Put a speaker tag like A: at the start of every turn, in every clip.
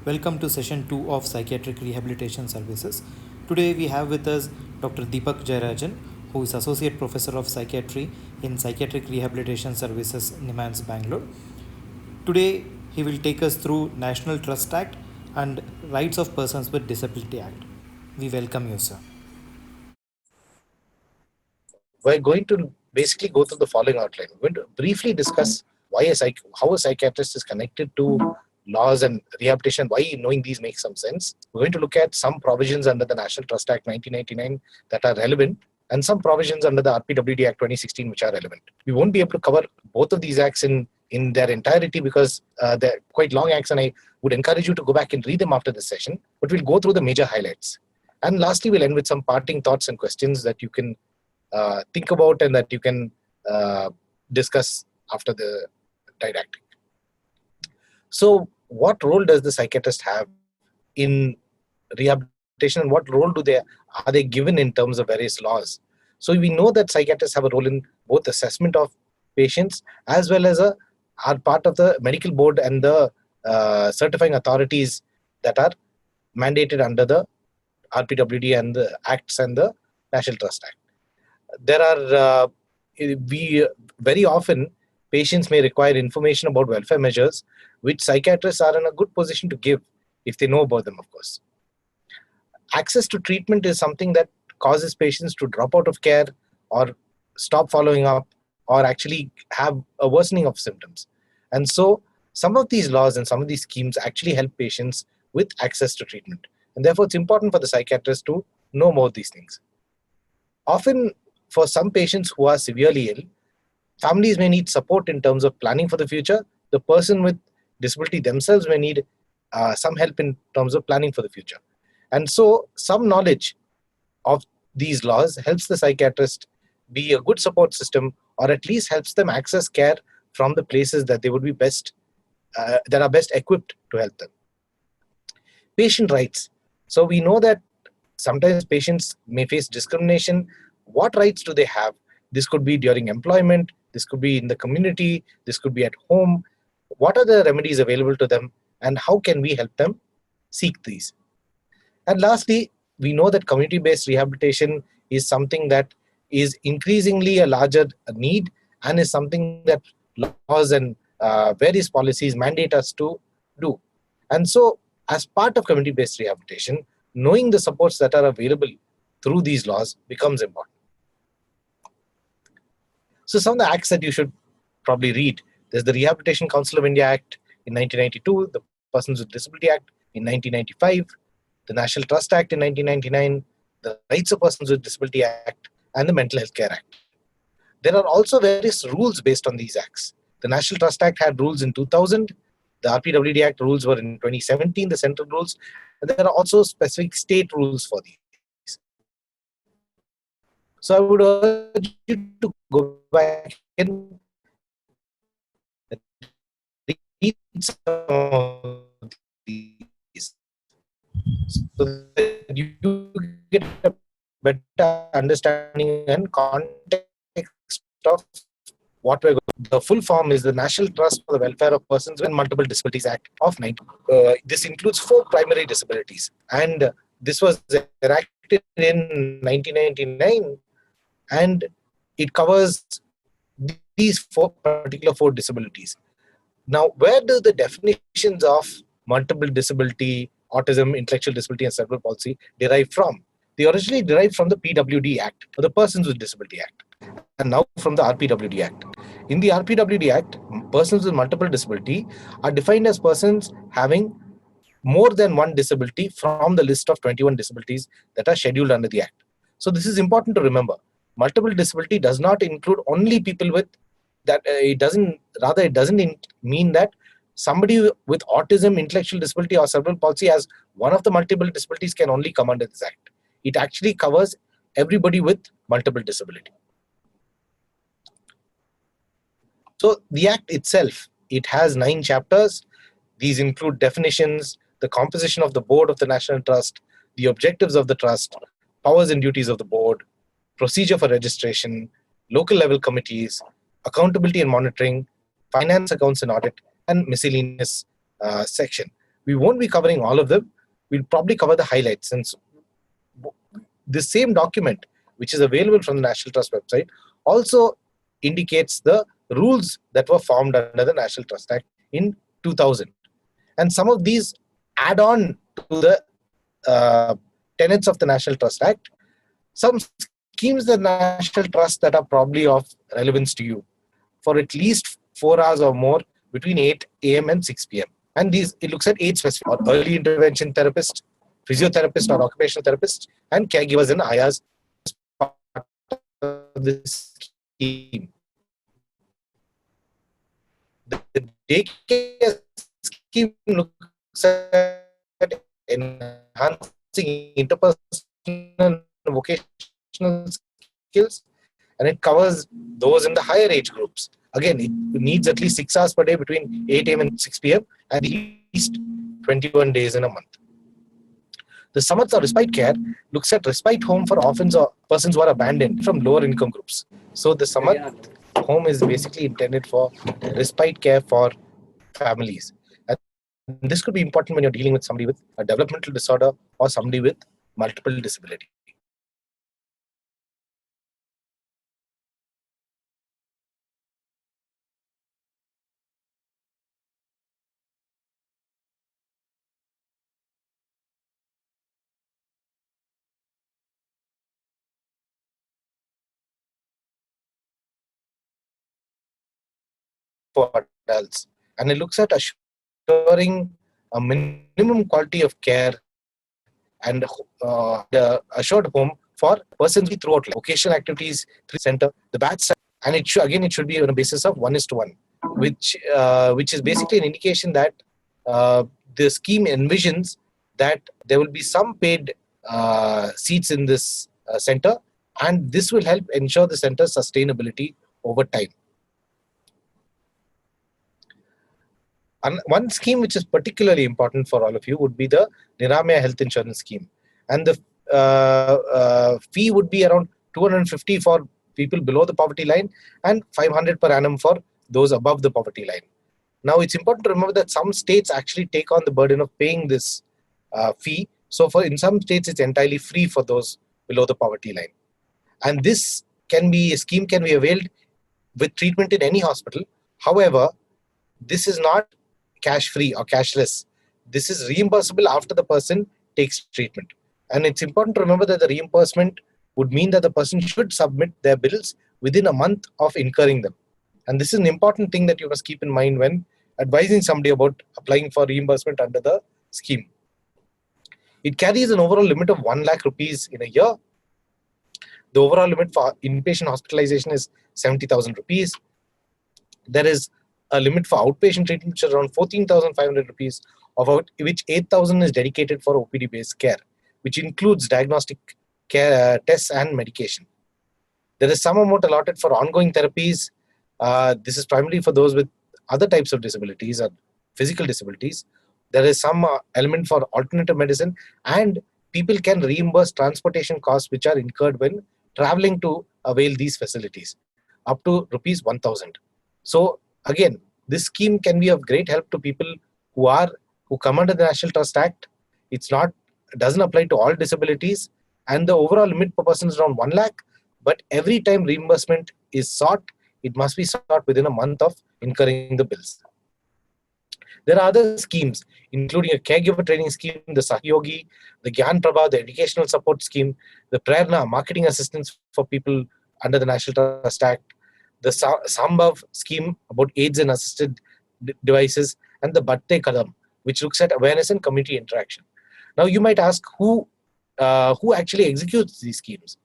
A: Welcome to session 2 of Psychiatric Rehabilitation Services. Today we have with us Dr. Deepak Jayarajan, who is Associate Professor of Psychiatry in Psychiatric Rehabilitation Services, NIMHANS, Bangalore. Today he will take us through National Trust Act and Rights of Persons with Disability Act. We welcome you, sir.
B: We're going to basically go through the following outline. We're going to briefly discuss how a psychiatrist is connected to laws and rehabilitation, why knowing these makes some sense. We're going to look at some provisions under the National Trust Act 1999 that are relevant and some provisions under the RPWD Act 2016 which are relevant. We won't be able to cover both of these acts in their entirety because they're quite long acts, and I would encourage you to go back and read them after this session, but we'll go through the major highlights. And lastly, we'll end with some parting thoughts and questions that you can think about and that you can discuss after the didactic. So what role does the psychiatrist have in rehabilitation, and what role are they given in terms of various laws? So we know that psychiatrists have a role in both assessment of patients as well as are part of the medical board and the certifying authorities that are mandated under the RPWD and the Acts and the National Trust Act. There are very often patients may require information about welfare measures, which psychiatrists are in a good position to give if they know about them, of course. Access to treatment is something that causes patients to drop out of care or stop following up or actually have a worsening of symptoms. And so some of these laws and some of these schemes actually help patients with access to treatment. And therefore, it's important for the psychiatrist to know more of these things. Often, for some patients who are severely ill, families may need support in terms of planning for the future. The person with disability themselves may need some help in terms of planning for the future. And so some knowledge of these laws helps the psychiatrist be a good support system, or at least helps them access care from the places that they would be best, that are best equipped to help them. Patient rights. So we know that sometimes patients may face discrimination. What rights do they have? This could be during employment, this could be in the community, this could be at home. What are the remedies available to them, and how can we help them seek these? And lastly, we know that community-based rehabilitation is something that is increasingly a larger need and is something that laws and various policies mandate us to do. And so as part of community-based rehabilitation, knowing the supports that are available through these laws becomes important. So some of the acts that you should probably read: there's the Rehabilitation Council of India Act in 1992, the Persons with Disability Act in 1995, the National Trust Act in 1999, the Rights of Persons with Disability Act, and the Mental Health Care Act. There are also various rules based on these acts. The National Trust Act had rules in 2000, the RPWD Act rules were in 2017, the central rules, and there are also specific state rules for these. So I would urge you to go back and read some of these so that you get a better understanding and context of what we're going. The full form is the National Trust for the Welfare of Persons with Multiple Disabilities Act of 19. This includes 4 primary disabilities, and this was enacted in 1999, and it covers these 4 disabilities. Now, where do the definitions of multiple disability, autism, intellectual disability, and cerebral palsy derive from? They originally derived from the PWD Act, or the Persons with Disability Act, and now from the RPWD Act. In the RPWD Act, persons with multiple disability are defined as persons having more than one disability from the list of 21 disabilities that are scheduled under the Act. So this is important to remember. Multiple disability does not include only people with that. It doesn't mean that somebody with autism, intellectual disability, or cerebral palsy as one of the multiple disabilities can only come under this Act. It actually covers everybody with multiple disability. So the Act itself, it has 9 chapters. These include definitions, the composition of the board of the National Trust, the objectives of the trust, powers and duties of the board, procedure for registration, local level committees, accountability and monitoring, finance, accounts and audit, and miscellaneous section. We won't be covering all of them. We'll probably cover the highlights, since this same document, which is available from the National Trust website, also indicates the rules that were formed under the National Trust Act in 2000. And some of these add on to the tenets of the National Trust Act, some schemes the National Trust that are probably of relevance to you for at least 4 hours or more between 8 a.m. and 6 p.m. And these, it looks at 8 specific: or early intervention therapist, physiotherapist or occupational therapist, and caregivers and ayahs as part of this scheme. The daycare scheme looks at enhancing interpersonal and vocational skills, and it covers those in the higher age groups. Again, it needs at least 6 hours per day between 8 a.m. and 6 p.m. and at least 21 days in a month. The Samarth or respite care looks at respite home for orphans or persons who are abandoned from lower income groups. So the Samarth home is basically intended for respite care for families. And this could be important when you're dealing with somebody with a developmental disorder or somebody with multiple disability. For adults, and it looks at assuring a minimum quality of care and the assured home for persons throughout life. Vocational activities center, the batch, and it should be on a basis of 1:1, which is basically an indication that the scheme envisions that there will be some paid seats in this center, and this will help ensure the center's sustainability over time. And one scheme which is particularly important for all of you would be the Niramaya Health Insurance Scheme. And the fee would be around 250 for people below the poverty line and 500 per annum for those above the poverty line. Now, it's important to remember that some states actually take on the burden of paying this fee. So in some states, it's entirely free for those below the poverty line. And this scheme can be availed with treatment in any hospital. However, this is not cash free or cashless. This is reimbursable after the person takes treatment. And it's important to remember that the reimbursement would mean that the person should submit their bills within a month of incurring them. And this is an important thing that you must keep in mind when advising somebody about applying for reimbursement under the scheme. It carries an overall limit of 1 lakh rupees in a year. The overall limit for inpatient hospitalization is 70,000 rupees. There is a limit for outpatient treatment, which is around 14,500 rupees, of which 8,000 is dedicated for OPD-based care, which includes diagnostic care tests and medication. There is some amount allotted for ongoing therapies. This is primarily for those with other types of disabilities or physical disabilities. There is some element for alternative medicine, and people can reimburse transportation costs which are incurred when traveling to avail these facilities, up to rupees 1,000. So again, this scheme can be of great help to people who come under the National Trust Act. It doesn't apply to all disabilities, and the overall limit per person is around 1 lakh. But every time reimbursement is sought, it must be sought within a month of incurring the bills. There are other schemes, including a caregiver training scheme, the Sahyogi, the Gyan Prabha, the educational support scheme, the Prerna, marketing assistance for people under the National Trust Act, the Sambhav scheme about AIDS and assisted devices, and the Batte Kadam, which looks at awareness and community interaction. Now, you might ask who actually executes these schemes.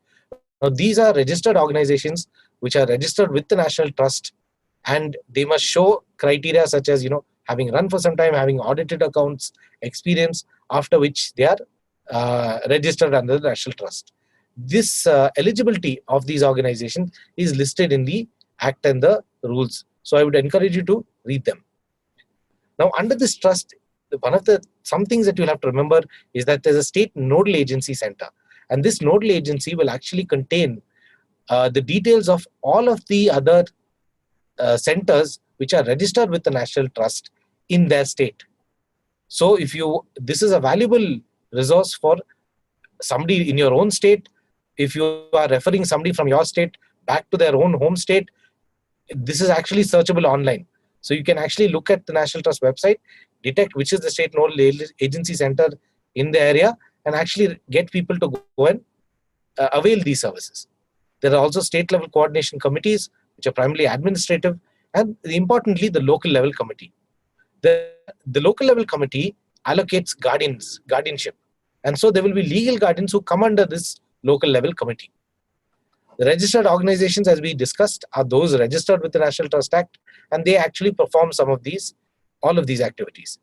B: Now, these are registered organizations which are registered with the National Trust, and they must show criteria such as, having run for some time, having audited accounts, experience, after which they are registered under the National Trust. This eligibility of these organizations is listed in the Act and the rules. So I would encourage you to read them. Now, under this trust, some things that you'll have to remember is that there's a state nodal agency center, and this nodal agency will actually contain the details of all of the other centers which are registered with the National Trust in their state. So this is a valuable resource for somebody in your own state. If you are referring somebody from your state back to their own home state, this is actually searchable online. So you can actually look at the National Trust website, detect which is the state nodal agency center in the area, and actually get people to go and avail these services. There are also state level coordination committees, which are primarily administrative, and importantly, the local level committee. The local level committee allocates guardianship. And so there will be legal guardians who come under this local level committee. The registered organizations, as we discussed, are those registered with the National Trust Act, and they actually perform all of these activities.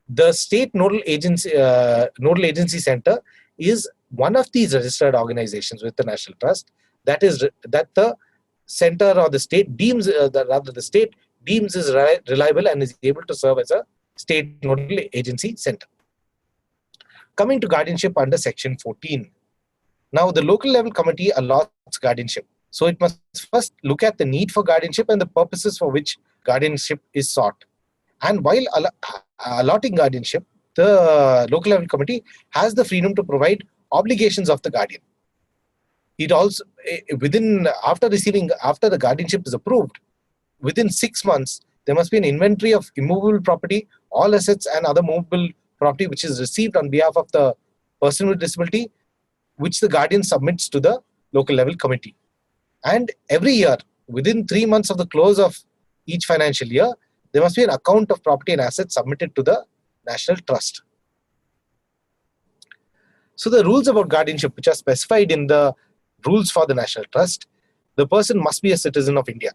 B: The state nodal agency center is one of these registered organizations with the National Trust that the center or the state deems, the state deems is reliable and is able to serve as a state nodal agency center. Coming to guardianship under Section 14. Now, the local level committee allots guardianship. So it must first look at the need for guardianship and the purposes for which guardianship is sought. And while allotting guardianship, the local level committee has the freedom to provide obligations of the guardian. It also, after the guardianship is approved, within 6 months, there must be an inventory of immovable property, all assets and other movable property which is received on behalf of the person with disability, which the guardian submits to the local level committee. And every year, within 3 months of the close of each financial year, there must be an account of property and assets submitted to the National Trust. So the rules about guardianship, which are specified in the rules for the National Trust, the person must be a citizen of India.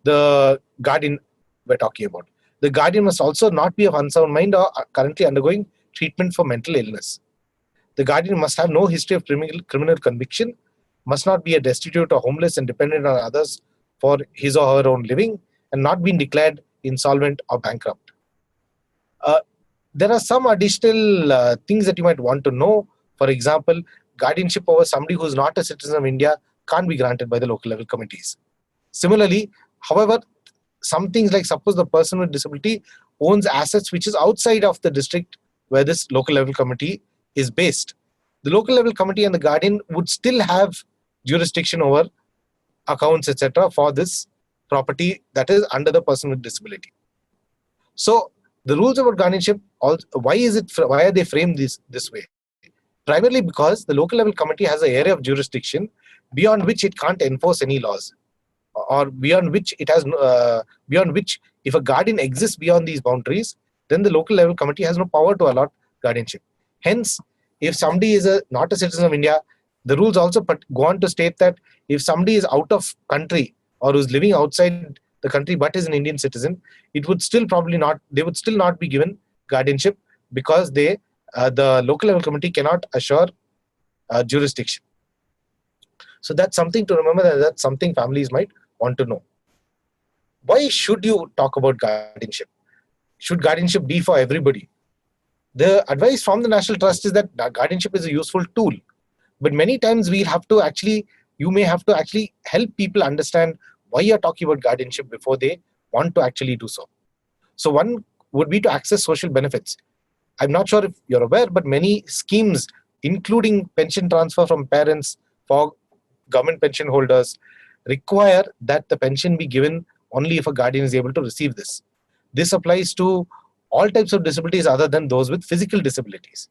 B: The guardian we're talking about. The guardian must also not be of unsound mind or currently undergoing treatment for mental illness. The guardian must have no history of criminal conviction, must not be a destitute or homeless and dependent on others for his or her own living, and not been declared insolvent or bankrupt. There are some additional things that you might want to know. For example, guardianship over somebody who is not a citizen of India can't be granted by the local level committees. Similarly, however, some things like suppose the person with disability owns assets which is outside of the district where this local level committee is based. The local level committee and the guardian would still have jurisdiction over accounts, etc. for this property that is under the person with disability. So the rules about guardianship, why are they framed this way? Primarily because the local level committee has an area of jurisdiction beyond which it can't enforce any laws, or beyond which if a guardian exists beyond these boundaries, then the local level committee has no power to allot guardianship. Hence, if somebody is not a citizen of India, the rules also go on to state that if somebody is out of country or who's living outside the country but is an Indian citizen, they would still not be given guardianship because the local level committee cannot assure jurisdiction. So that's something to remember, that's something families might want to know. Why should you talk about guardianship? Should guardianship be for everybody? The advice from the National Trust is that guardianship is a useful tool, but many times you may have to actually help people understand why you're talking about guardianship before they want to actually do so. So one would be to access social benefits. I'm not sure if you're aware, but many schemes, including pension transfer from parents for government pension holders, require that the pension be given only if a guardian is able to receive this. This applies to all types of disabilities other than those with physical disabilities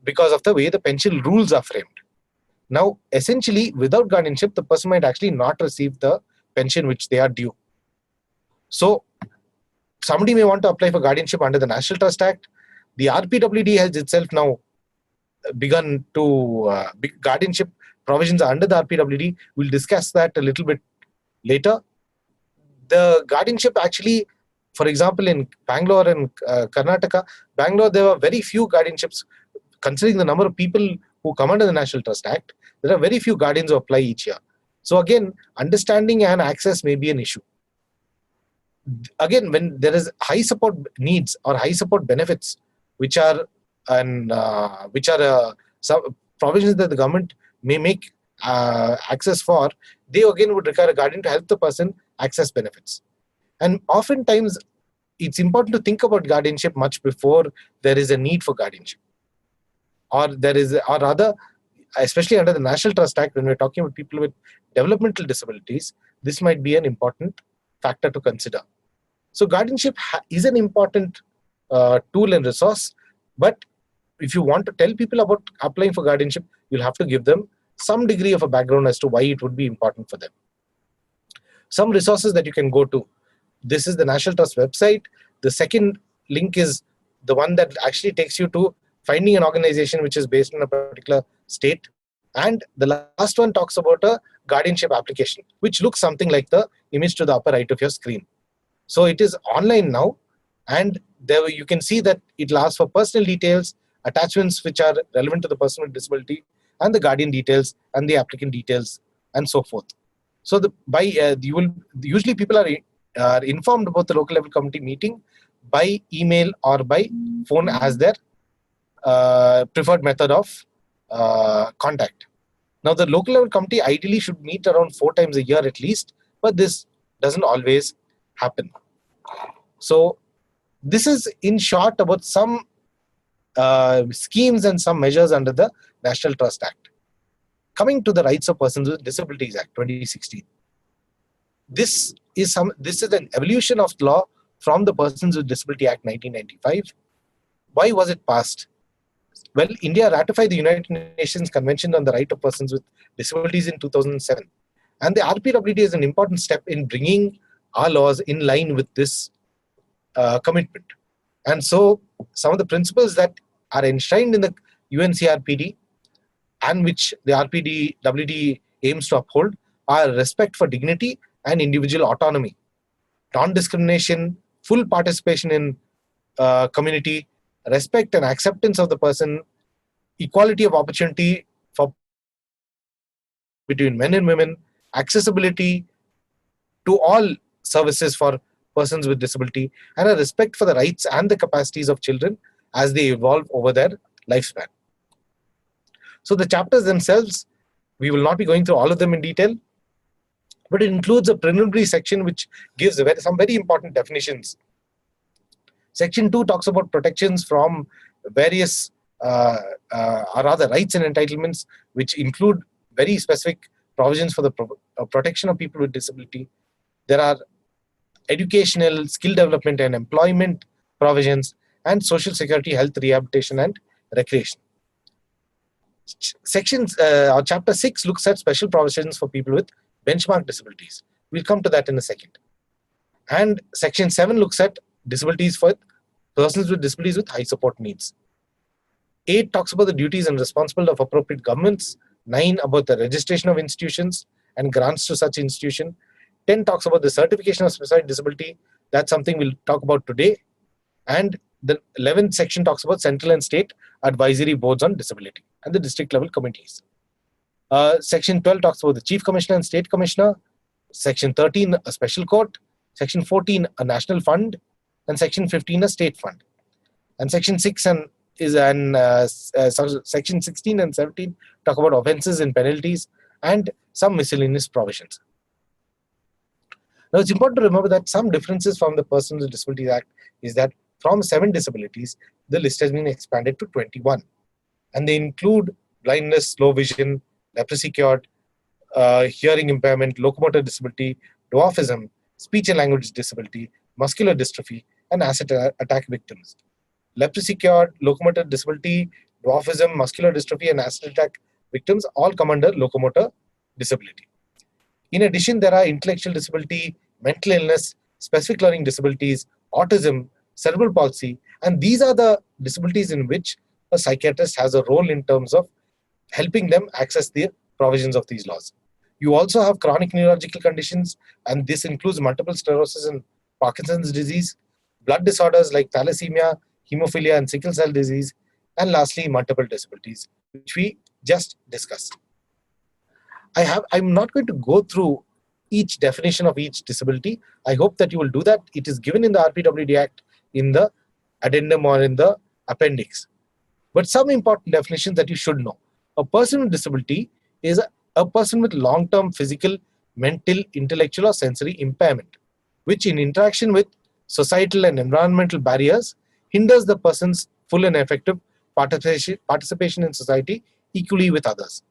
B: because of the way the pension rules are framed. Now, essentially, without guardianship, the person might actually not receive the pension which they are due. So, somebody may want to apply for guardianship under the National Trust Act. The RPWD has itself now begun to guardianship provisions under the RPWD. We'll discuss that a little bit later. The guardianship actually, for example, in Bangalore and Karnataka, Bangalore, there were very few guardianships. Considering the number of people who come under the National Trust Act, there are very few guardians who apply each year. So again, understanding and access may be an issue. Again, when there is high support needs or high support benefits, which are some provisions that the government may make access for, they again would require a guardian to help the person access benefits. And oftentimes, it's important to think about guardianship much before there is a need for guardianship, or rather, especially under the National Trust Act, when we're talking about people with developmental disabilities, this might be an important factor to consider. So guardianship is an important tool and resource, but if you want to tell people about applying for guardianship, you'll have to give them some degree of a background as to why it would be important for them. Some resources that you can go to. This is the National Trust website. The second link is the one that actually takes you to finding an organization which is based in a particular state. And the last one talks about a guardianship application, which looks something like the image to the upper right of your screen. So it is online now, and there you can see that it asks for personal details, attachments which are relevant to the person with disability, and the guardian details and the applicant details, and so forth. So usually people are informed about the local level committee meeting by email or by phone as their preferred method of contact. Now, the local level committee ideally should meet around 4 times a year at least, but this doesn't always happen. So this is in short about some schemes and some measures under the National Trust Act. Coming to the Rights of Persons with Disabilities Act 2016. This is an evolution of law from the Persons with Disability Act 1995. Why was it passed? Well, India ratified the United Nations Convention on the Right of Persons with Disabilities in 2007. And the RPWD is an important step in bringing our laws in line with this commitment. And so some of the principles that are enshrined in the UNCRPD and which the RPWD aims to uphold are respect for dignity and individual autonomy, non-discrimination, full participation in community, respect and acceptance of the person, equality of opportunity between men and women, accessibility to all services for persons with disability, and a respect for the rights and the capacities of children as they evolve over their lifespan. So the chapters themselves, we will not be going through all of them in detail, but it includes a preliminary section which gives some very important definitions. Section 2 talks about protections from various or rather rights and entitlements, which include very specific provisions for the protection of people with disability. There are educational, skill development and employment provisions, and social security, health, rehabilitation and recreation. Chapter 6 looks at special provisions for people with benchmark disabilities. We'll come to that in a second. And section 7 looks at disabilities for persons with disabilities with high support needs. 8 talks about the duties and responsibility of appropriate governments. 9 about the registration of institutions and grants to such institution. 10 talks about the certification of specified disability. That's something we'll talk about today. And the 11th section talks about central and state advisory boards on disability and the district level committees. Section 12 talks about the chief commissioner and state commissioner. Section 13, a special court. Section 14, a national fund. And section 15, a state fund. And section 6 section 16 and 17 talk about offences and penalties and some miscellaneous provisions. Now, it's important to remember that some differences from the Persons with Disabilities Act is that from 7 disabilities, the list has been expanded to 21. And they include blindness, low vision, leprosy cured, hearing impairment, locomotor disability, dwarfism, speech and language disability, muscular dystrophy, and acid attack victims. Leprosy cured, locomotor disability, dwarfism, muscular dystrophy, and acid attack victims all come under locomotor disability. In addition, there are intellectual disability, mental illness, specific learning disabilities, autism, cerebral palsy, and these are the disabilities in which a psychiatrist has a role in terms of helping them access the provisions of these laws. You also have chronic neurological conditions, and this includes multiple sclerosis and Parkinson's disease, blood disorders like thalassemia, hemophilia, and sickle cell disease, and lastly, multiple disabilities, which we just discussed. I'm not going to go through each definition of each disability. I hope that you will do that. It is given in the RPWD Act in the addendum or in the appendix. But some important definitions that you should know. A person with disability is a person with long-term physical, mental, intellectual, or sensory impairment, which in interaction with societal and environmental barriers hinders the person's full and effective participation in society equally with others.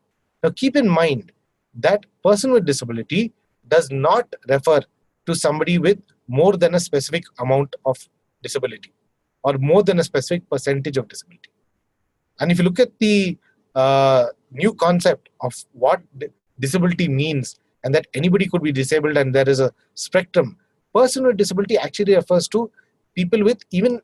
B: Now keep in mind that person with disability does not refer to somebody with more than a specific amount of disability or more than a specific percentage of disability. And if you look at the new concept of what disability means, and that anybody could be disabled and there is a spectrum, person with disability actually refers to people with even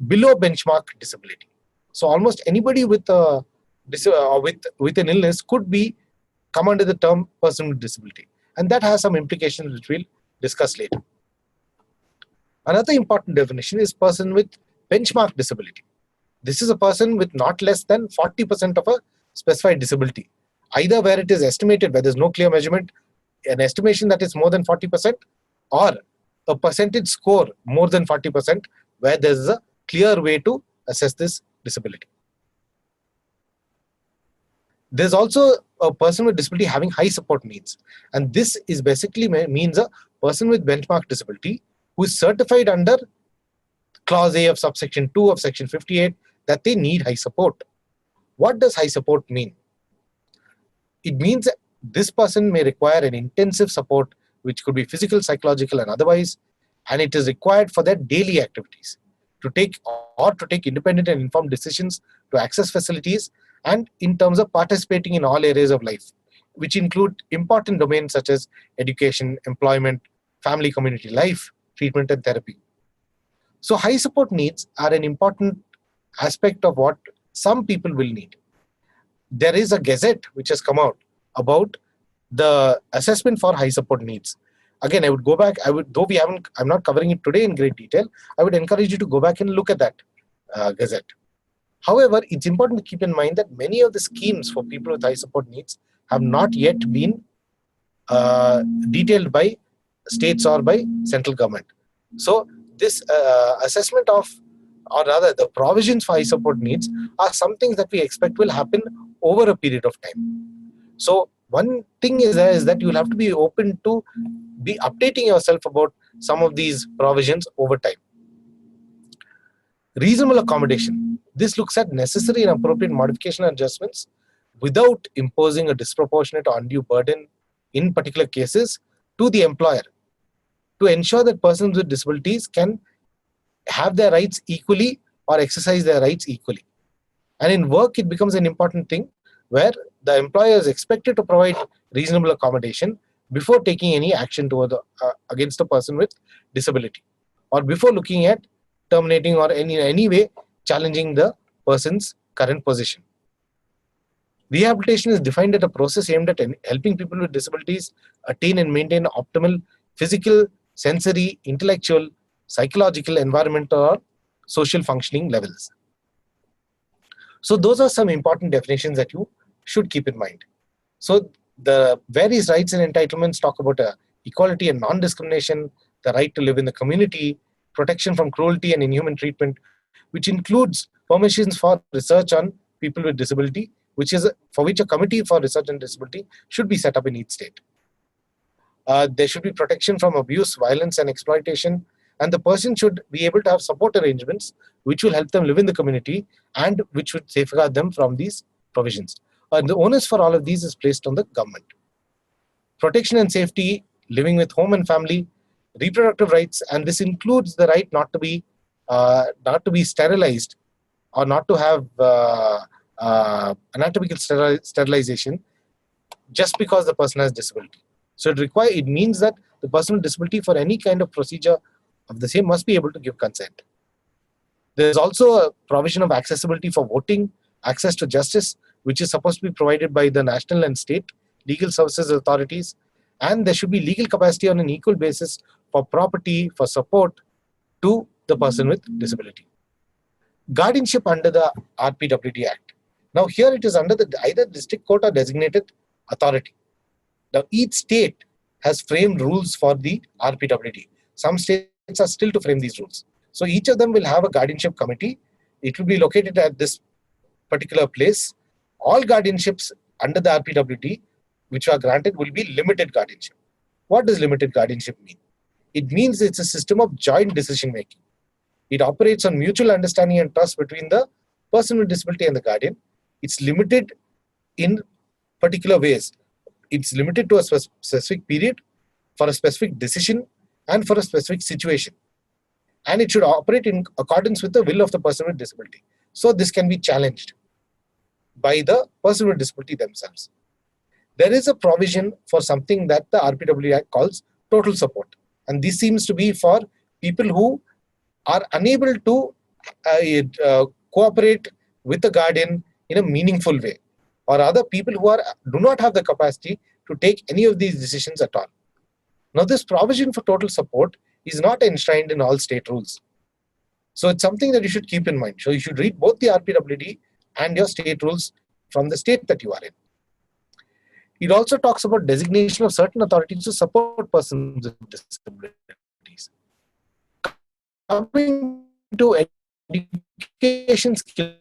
B: below benchmark disability. So almost anybody with a with an illness could be come under the term person with disability, and that has some implications which we'll discuss later. Another important definition is person with benchmark disability. This is a person with not less than 40% of a specified disability, either where it is estimated where there's no clear measurement, an estimation that is more than 40%, or a percentage score more than 40%, where there's a clear way to assess this disability. There's also a person with disability having high support needs, and this is basically means a person with benchmark disability who is certified under clause A of subsection 2 of section 58 that they need high support. What does high support mean? It means that this person may require an intensive support, which could be physical, psychological, and otherwise, and it is required for their daily activities to take independent and informed decisions, to access facilities, and in terms of participating in all areas of life, which include important domains such as education, employment, family community life, treatment, and therapy. So high support needs are an important aspect of what some people will need. There is a gazette which has come out about the assessment for high support needs. Again, I would go back, I'm not covering it today in great detail. I would encourage you to go back and look at that gazette. However, it's important to keep in mind that many of the schemes for people with high support needs have not yet been detailed by states or by central government. So this assessment of, or rather the provisions for high support needs are some things that we expect will happen over a period of time. So one thing is that you will have to be open to be updating yourself about some of these provisions over time. Reasonable accommodation. This looks at necessary and appropriate modification and adjustments without imposing a disproportionate or undue burden in particular cases to the employer, to ensure that persons with disabilities can have their rights equally or exercise their rights equally. And in work, it becomes an important thing where the employer is expected to provide reasonable accommodation before taking any action toward against a person with disability, or before looking at terminating or in any way challenging the person's current position. Rehabilitation is defined as a process aimed at helping people with disabilities attain and maintain optimal physical, sensory, intellectual, psychological, environmental, or social functioning levels. So those are some important definitions that you should keep in mind. So the various rights and entitlements talk about equality and non-discrimination, the right to live in the community, protection from cruelty and inhuman treatment, which includes permissions for research on people with disability, for which a committee for research and disability should be set up in each state. There should be protection from abuse, violence, and exploitation, and the person should be able to have support arrangements which will help them live in the community and which would safeguard them from these provisions. The onus for all of these is placed on the government. Protection and safety, living with home and family, reproductive rights, and this includes the right not to be sterilized or not to have anatomical sterilization just because the person has disability. So it means that the person with disability for any kind of procedure of the same must be able to give consent. There is also a provision of accessibility for voting, access to justice, which is supposed to be provided by the national and state legal services authorities, and there should be legal capacity on an equal basis for property, for support to the person with disability. Guardianship under the RPWD Act. Now here it is under either district court or designated authority. Now each state has framed rules for the RPWD. Some states are still to frame these rules. So each of them will have a guardianship committee. It will be located at this particular place. All guardianships under the RPWD which are granted will be limited guardianship. What does limited guardianship mean? It means it's a system of joint decision making. It operates on mutual understanding and trust between the person with disability and the guardian. It's limited in particular ways. It's limited to a specific period, for a specific decision, and for a specific situation. And it should operate in accordance with the will of the person with disability. So this can be challenged by the person with disability themselves. There is a provision for something that the RPWD Act calls total support. And this seems to be for people who are unable to cooperate with the guardian in a meaningful way, or other people who do not have the capacity to take any of these decisions at all. Now, this provision for total support is not enshrined in all state rules. So it's something that you should keep in mind. So you should read both the RPWD and your state rules from the state that you are in. It also talks about designation of certain authorities to support persons with disabilities. Coming to education, skill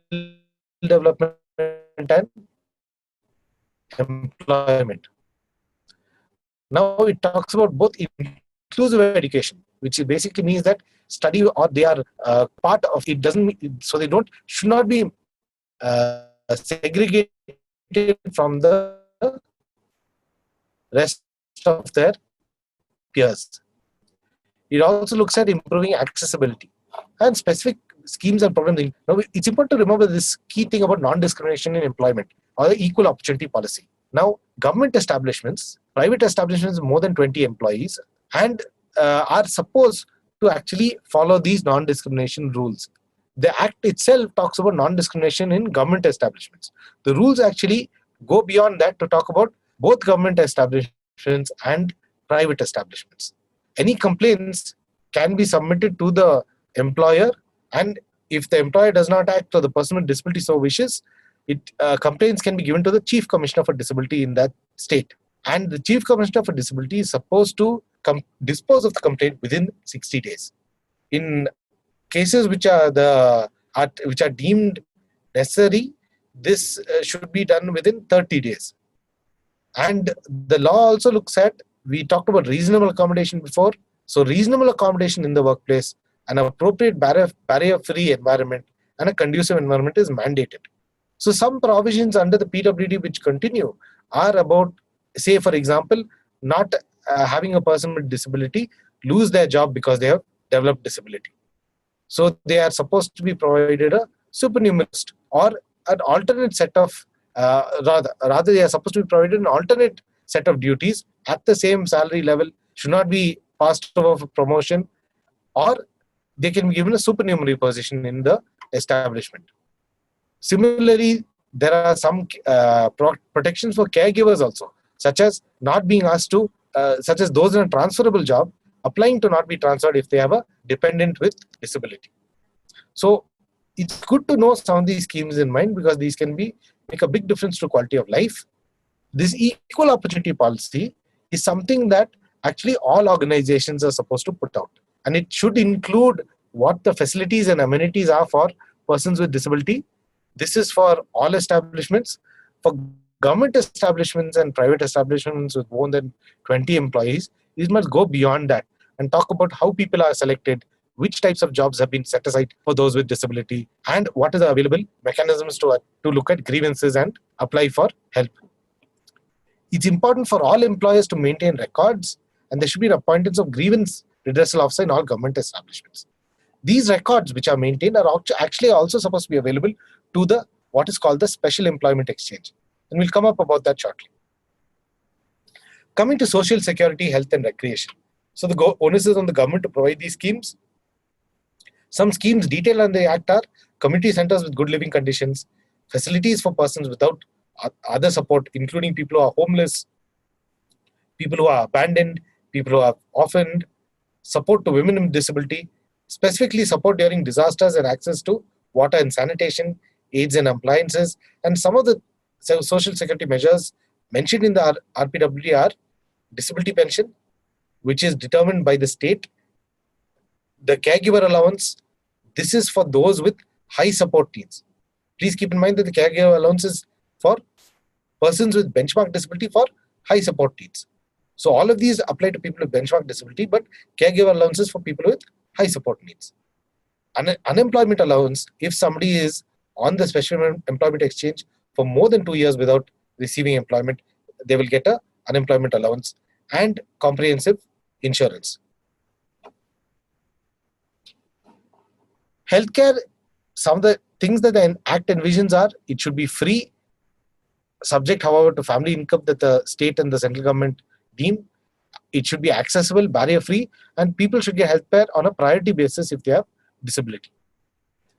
B: development, and employment. Now it talks about both inclusive education, which basically means that study or they are part of it. So they should not be segregated from the rest of their peers. It also looks at improving accessibility and specific schemes and programs. Now, it's important to remember this key thing about non-discrimination in employment or the equal opportunity policy. Now, government establishments, private establishments with more than 20 employees, and are supposed to actually follow these non-discrimination rules. The Act itself talks about non-discrimination in government establishments. The rules actually go beyond that to talk about both government establishments and private establishments. Any complaints can be submitted to the employer, and if the employer does not act or the person with disability so wishes, complaints can be given to the Chief Commissioner for Disability in that state. And the Chief Commissioner for Disability is supposed to dispose of the complaint within 60 days. In cases which are deemed necessary, this should be done within 30 days. And the law also looks at, we talked about reasonable accommodation before. So reasonable accommodation in the workplace, an appropriate barrier-free environment, and a conducive environment is mandated. So some provisions under the PWD which continue are about, say for example, not having a person with disability lose their job because they have developed disability. So they are supposed to be provided a supernumerary or an alternate set of, rather they are supposed to be provided an alternate set of duties at the same salary level, should not be passed over for promotion, or they can be given a supernumerary position in the establishment. Similarly, there are some protections for caregivers also, such as not being asked to, such as those in a transferable job, applying to not be transferred if they have a dependent with disability. So it's good to know some of these schemes in mind, because these can make a big difference to quality of life. This equal opportunity policy is something that actually all organizations are supposed to put out, and it should include what the facilities and amenities are for persons with disability. This is for all establishments. For government establishments and private establishments with more than 20 employees, these must go beyond that and talk about how people are selected, which types of jobs have been set aside for those with disability, and what are the available mechanisms to look at grievances and apply for help. It's important for all employers to maintain records, and there should be an appointments of grievance redressal officer in all government establishments. These records which are maintained are actually also supposed to be available to what is called the Special Employment Exchange. And we'll come up about that shortly. Coming to social security, health and recreation. So the onus is on the government to provide these schemes. Some schemes detailed on the Act are community centers with good living conditions, facilities for persons without other support, including people who are homeless, people who are abandoned, people who are orphaned, support to women with disability, specifically support during disasters and access to water and sanitation, aids and appliances, and some of the social security measures mentioned in the RPWD are disability pension, which is determined by the state, the caregiver allowance. This is for those with high support needs. Please keep in mind that the caregiver allowance is for persons with benchmark disability for high support needs. So all of these apply to people with benchmark disability, but caregiver allowances for people with high support needs. Unemployment allowance, if somebody is on the special employment exchange for more than 2 years without receiving employment, they will get a unemployment allowance and comprehensive insurance. Healthcare, some of the things that the Act envisions are, it should be free, subject, however, to family income that the state and the central government deem. It should be accessible, barrier-free, and people should get healthcare on a priority basis if they have disability.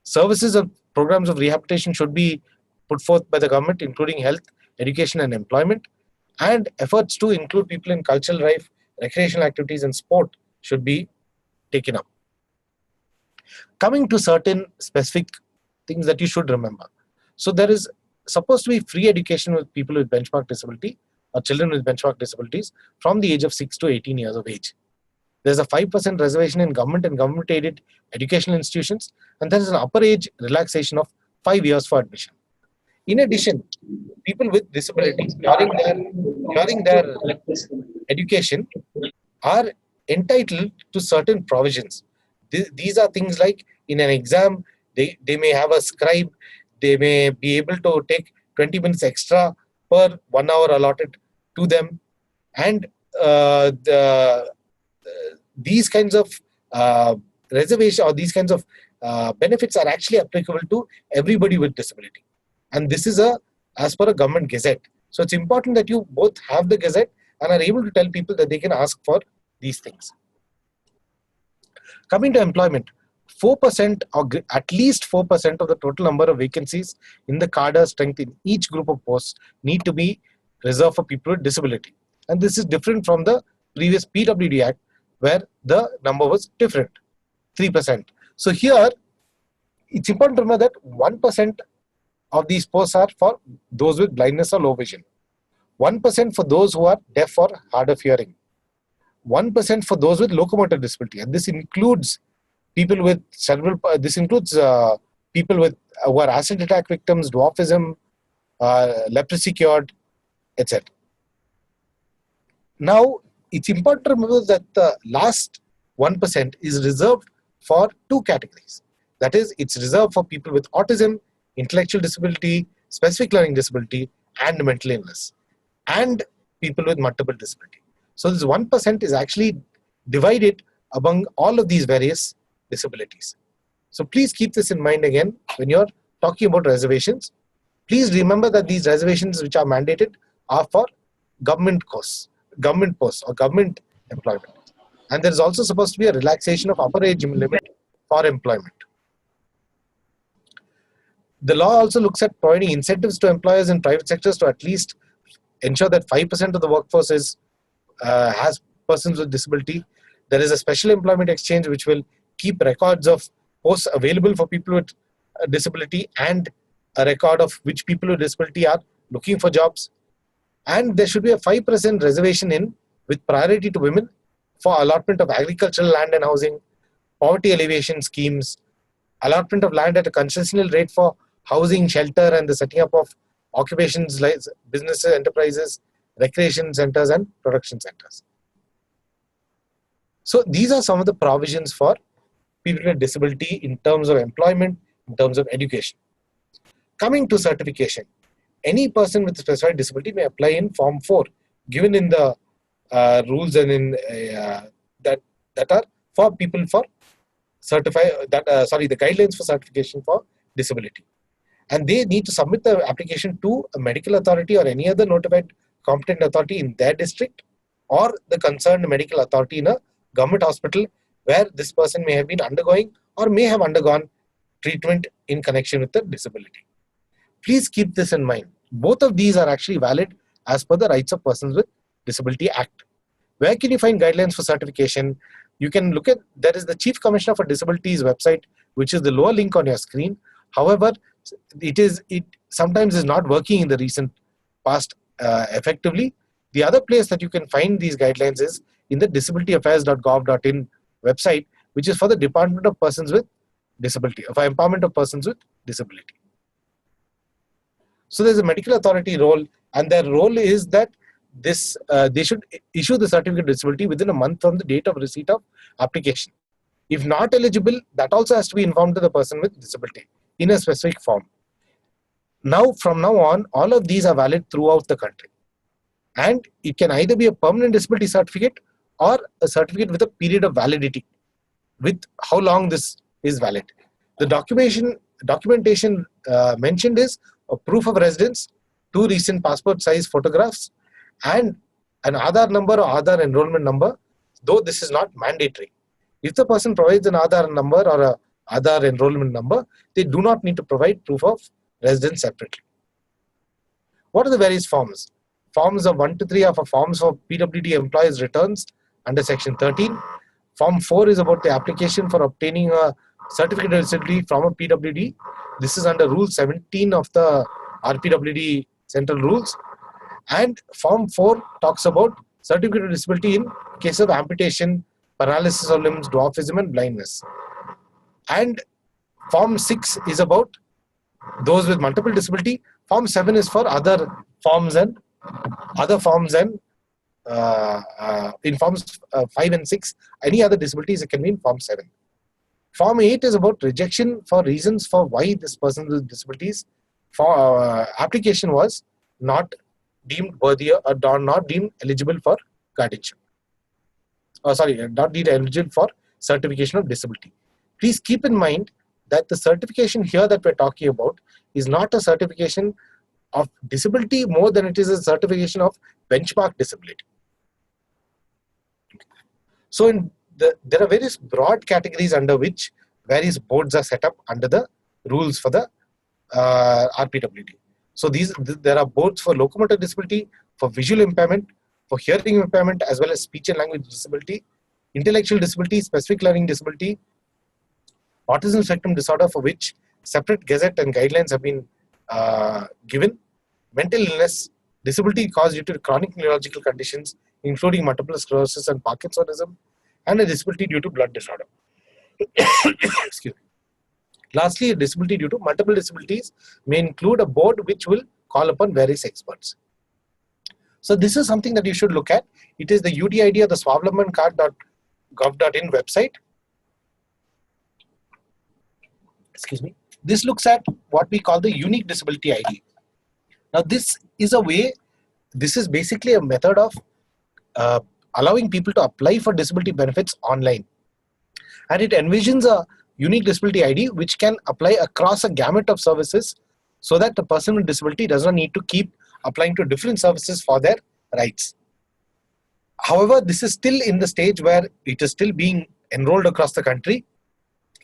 B: Services and programs of rehabilitation should be put forth by the government, including health, education, and employment. And efforts to include people in cultural life, recreational activities, and sport should be taken up. Coming to certain specific things that you should remember. So there is supposed to be free education with people with benchmark disability or children with benchmark disabilities from the age of 6 to 18 years of age. There's a 5% reservation in government and government-aided educational institutions, and there is an upper age relaxation of 5 years for admission. In addition, people with disabilities during their education are entitled to certain provisions. These are things like in an exam, they may have a scribe, they may be able to take 20 minutes extra per 1 hour allotted to them, and these kinds of reservation or these kinds of benefits are actually applicable to everybody with disability. And this is as per a government gazette. So it's important that you both have the gazette and are able to tell people that they can ask for these things. Coming to employment, 4% or at least 4% of the total number of vacancies in the cadre strength in each group of posts need to be reserved for people with disability. And this is different from the previous RPWD Act, where the number was different, 3%. So here, it's important to remember that 1% of these posts are for those with blindness or low vision, 1% for those who are deaf or hard of hearing, 1% for those with locomotor disability, and this includes people with cerebral. This includes people with who are acid attack victims, dwarfism, leprosy cured, etc. Now, it's important to remember that the last 1% is reserved for two categories. That is, it's reserved for people with autism, intellectual disability, specific learning disability, and mental illness, and people with multiple disability. So this 1% is actually divided among all of these various disabilities. So please keep this in mind again when you're talking about reservations. Please remember that these reservations which are mandated are for government posts or government employment. And there is also supposed to be a relaxation of upper age limit for employment. The law also looks at providing incentives to employers in private sectors to at least ensure that 5% of the workforce has persons with disability. There is a special employment exchange which will keep records of posts available for people with disability and a record of which people with disability are looking for jobs. And there should be a 5% reservation with priority to women for allotment of agricultural land and housing, poverty alleviation schemes, allotment of land at a concessional rate for housing, shelter, and the setting up of occupations like businesses, enterprises, recreation centers, and production centers. So these are some of the provisions for people with disability in terms of employment, in terms of education. Coming to certification, any person with a specified disability may apply in Form 4, given in the rules and in that are for people for the guidelines for certification for disability. And they need to submit the application to a medical authority or any other notified competent authority in their district, or the concerned medical authority in a government hospital where this person may have been undergoing or may have undergone treatment in connection with the disability. Please keep this in mind. Both of these are actually valid as per the Rights of Persons with Disability Act. Where can you find guidelines for certification? You can look at, there is the Chief Commissioner for Disabilities website, which is the lower link on your screen. However, it sometimes is not working in the recent past effectively. The other place that you can find these guidelines is in the disabilityaffairs.gov.in website, which is for the Department of Persons with Disability, for empowerment of persons with disability. So there's a medical authority role, and their role is that they should issue the certificate of disability within a month from the date of receipt of application. If not eligible, that also has to be informed to the person with disability in a specific form. Now, from now on, all of these are valid throughout the country. And it can either be a permanent disability certificate or a certificate with a period of validity, with how long this is valid. The documentation mentioned is a proof of residence, 2 recent passport size photographs, and an Aadhaar number or Aadhaar enrollment number, though this is not mandatory. If the person provides an Aadhaar number or a Aadhaar enrollment number, they do not need to provide proof of residence separately. What are the various forms? Forms of 1 to 3 are for forms for PWD employees' returns under section 13. Form 4 is about the application for obtaining a certificate of disability from a PWD. This is under Rule 17 of the RPWD Central Rules. And Form 4 talks about certificate of disability in case of amputation, paralysis of limbs, dwarfism, and blindness. And Form 6 is about those with multiple disability. Form 7 is for other forms and in forms 5 and 6, any other disabilities, it can be in Form 7. Form 8 is about rejection for reasons for why this person with disabilities for application was not deemed worthy or not deemed eligible for guardianship. Not deemed eligible for certification of disability. Please keep in mind that the certification here that we're talking about is not a certification of disability more than it is a certification of benchmark disability. So there are various broad categories under which various boards are set up under the rules for the RPWD. So there are boards for locomotor disability, for visual impairment, for hearing impairment, as well as speech and language disability, intellectual disability, specific learning disability, autism spectrum disorder, for which separate gazette and guidelines have been given, mental illness, disability caused due to chronic neurological conditions, including multiple sclerosis and Parkinsonism, and a disability due to blood disorder. Excuse me. Lastly, a disability due to multiple disabilities may include a board which will call upon various experts. So this is something that you should look at. It is the UDID or the swavlabancard.gov.in website. Excuse me. This looks at what we call the unique disability ID. Now this is basically a method of allowing people to apply for disability benefits online. And it envisions a unique disability ID which can apply across a gamut of services, so that the person with disability does not need to keep applying to different services for their rights. However, this is still in the stage where it is still being enrolled across the country.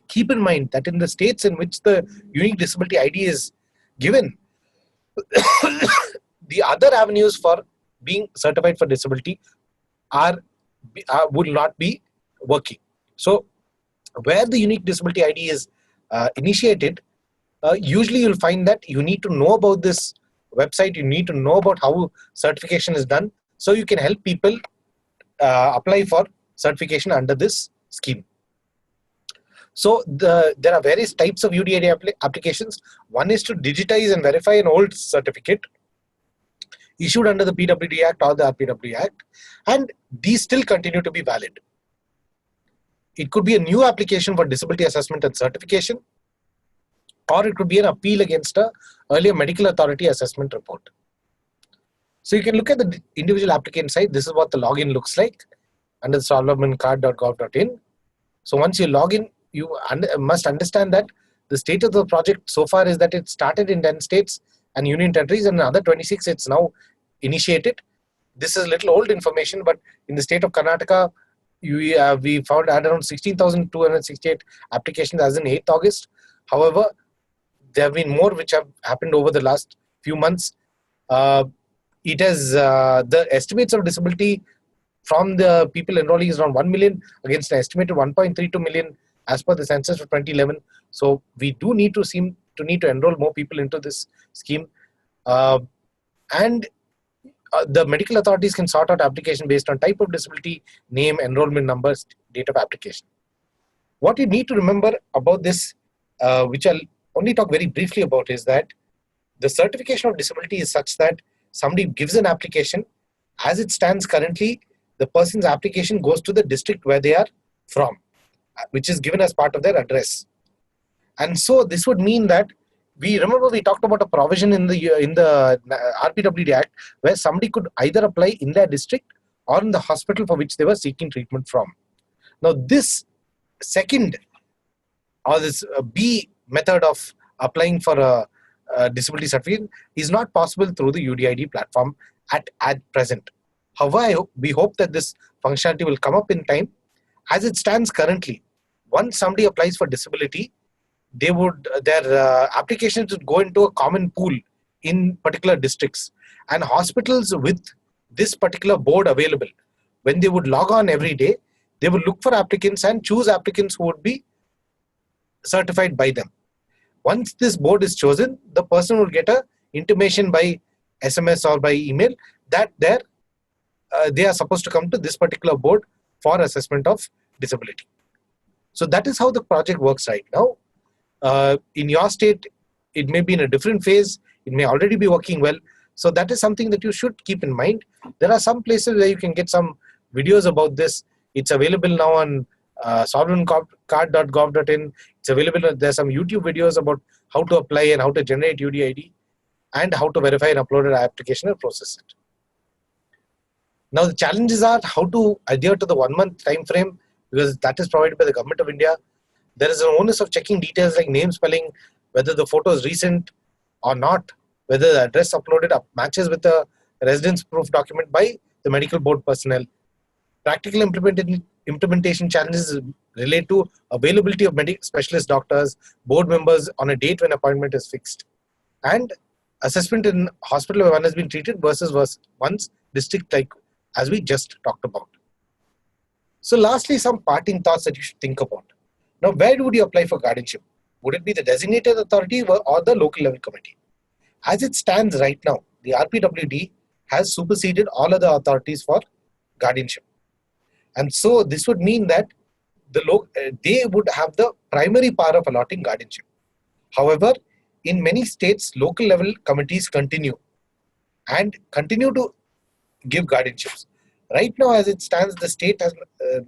B: Keep in mind that in the states in which the unique disability ID is given, the other avenues for being certified for disability would not be working. So where the unique disability ID is initiated, usually you'll find that you need to know about this website, you need to know about how certification is done, so you can help people apply for certification under this scheme. So there are various types of UDID applications. One is to digitize and verify an old certificate issued under the PWD Act or the RPWD Act, and these still continue to be valid. It could be a new application for disability assessment and certification, or it could be an appeal against an earlier medical authority assessment report. So you can look at the individual applicant site. This is what the login looks like under the swavlabancard.gov.in. So once you log in, you must understand that the state of the project so far is that it started in 10 states and union territories, and another 26 it's now initiated. This is a little old information, but in the state of Karnataka, we found around 16,268 applications as in 8th August. However, there have been more which have happened over the last few months. It has the estimates of disability from the people enrolling is around 1 million against an estimated 1.32 million as per the census for 2011. So we do need to enroll more people into this scheme, and the medical authorities can sort out application based on type of disability, name, enrollment numbers, date of application. What you need to remember about this, which I'll only talk very briefly about, is that the certification of disability is such that somebody gives an application, As it stands currently, the person's application goes to the district where they are from, which is given as part of their address. And so this would mean that we talked about a provision in the RPWD Act where somebody could either apply in their district or in the hospital for which they were seeking treatment from. Now this second, or this B method of applying for a disability certificate is not possible through the UDID platform at present. However, we hope that this functionality will come up in time. As it stands currently, once somebody applies for disability, their applications would go into a common pool in particular districts, and hospitals with this particular board available, when they would log on every day, they would look for applicants and choose applicants who would be certified by them. Once this board is chosen, the person will get a intimation by SMS or by email that they are supposed to come to this particular board for assessment of disability. So that is how the project works right now. In your state, it may be in a different phase. It may already be working well. So that is something that you should keep in mind. There are some places where you can get some videos about this. It's available now on sovereigncard.gov.in. It's available. There's some YouTube videos about how to apply and how to generate UDID and how to verify and upload an application and process it. Now the challenges are how to adhere to the 1 month time frame, because that is provided by the Government of India. There is an onus of checking details like name spelling, whether the photo is recent or not, whether the address uploaded matches with the residence proof document by the medical board personnel. Practical implementation challenges relate to availability of specialist doctors, board members on a date when appointment is fixed, and assessment in hospital where one has been treated versus one's district, like as we just talked about. So lastly, some parting thoughts that you should think about. Now, where would you apply for guardianship? Would it be the designated authority or the local level committee? As it stands right now, the RPWD has superseded all other authorities for guardianship. And so this would mean that they would have the primary power of allotting guardianship. However, in many states, local level committees continue to give guardianships. Right now, as it stands, the state has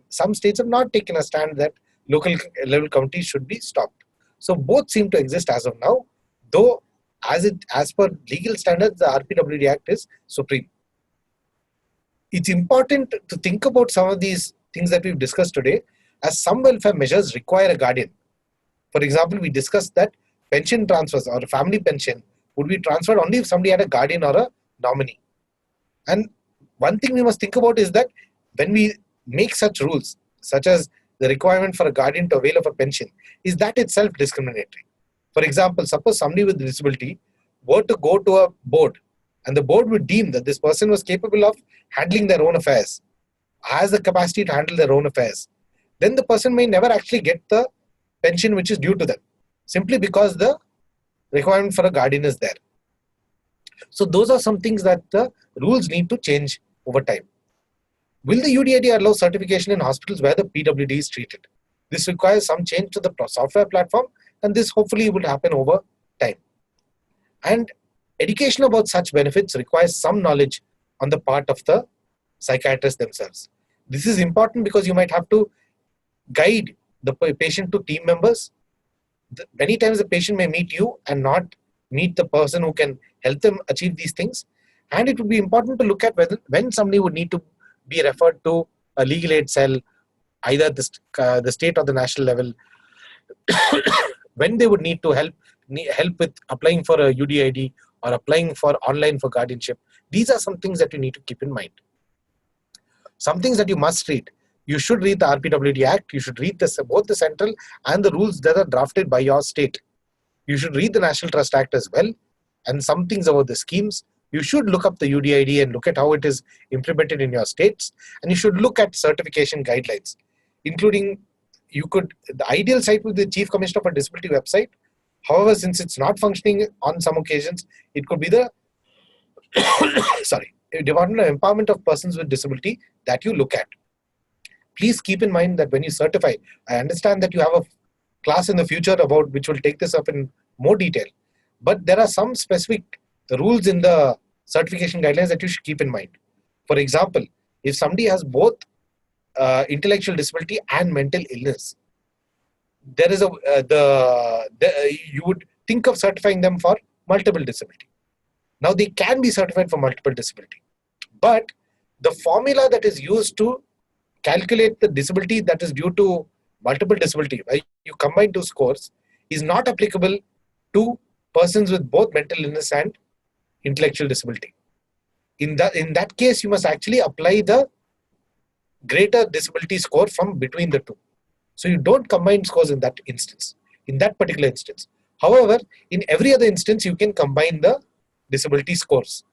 B: some states have not taken a stand that local level committees should be stopped. So both seem to exist as of now, though as per legal standards, the RPWD Act is supreme. It's important to think about some of these things that we've discussed today, as some welfare measures require a guardian. For example, we discussed that pension transfers or a family pension would be transferred only if somebody had a guardian or a nominee. And one thing we must think about is that when we make such rules, such as the requirement for a guardian to avail of a pension, is that itself discriminatory. For example, suppose somebody with disability were to go to a board, and the board would deem that this person was capable of handling their own affairs, has the capacity to handle their own affairs, then the person may never actually get the pension which is due to them, simply because the requirement for a guardian is there. So those are some things that the rules need to change over time. Will the UDID allow certification in hospitals where the PWD is treated? This requires some change to the software platform, and this hopefully will happen over time. And education about such benefits requires some knowledge on the part of the psychiatrists themselves. This is important because you might have to guide the patient to team members. Many times the patient may meet you and not meet the person who can help them achieve these things. And it would be important to look at when somebody would need to be referred to a legal aid cell, either at the state or the national level, when they would need to help with applying for a UDID or applying for online for guardianship. These are some things that you need to keep in mind. Some things that you must read. You should read the RPWD Act. You should read both the central and the rules that are drafted by your state. You should read the National Trust Act as well, and some things about the schemes. You should look up the UDID and look at how it is implemented in your states. And you should look at certification guidelines, including the ideal site would be the Chief Commissioner for Disability website. However, since it's not functioning on some occasions, it could be the Department of Empowerment of Persons with Disability that you look at. Please keep in mind that when you certify, I understand that you have a class in the future about which will take this up in more detail, but there are some specific rules in the certification guidelines that you should keep in mind. For example, if somebody has both intellectual disability and mental illness, there is you would think of certifying them for multiple disability. Now they can be certified for multiple disability, but the formula that is used to calculate the disability that is due to multiple disability, where you combine two scores, is not applicable to persons with both mental illness and intellectual disability. In that case, you must actually apply the greater disability score from between the two. So you don't combine scores in that instance, in that particular instance. However, in every other instance, you can combine the disability scores.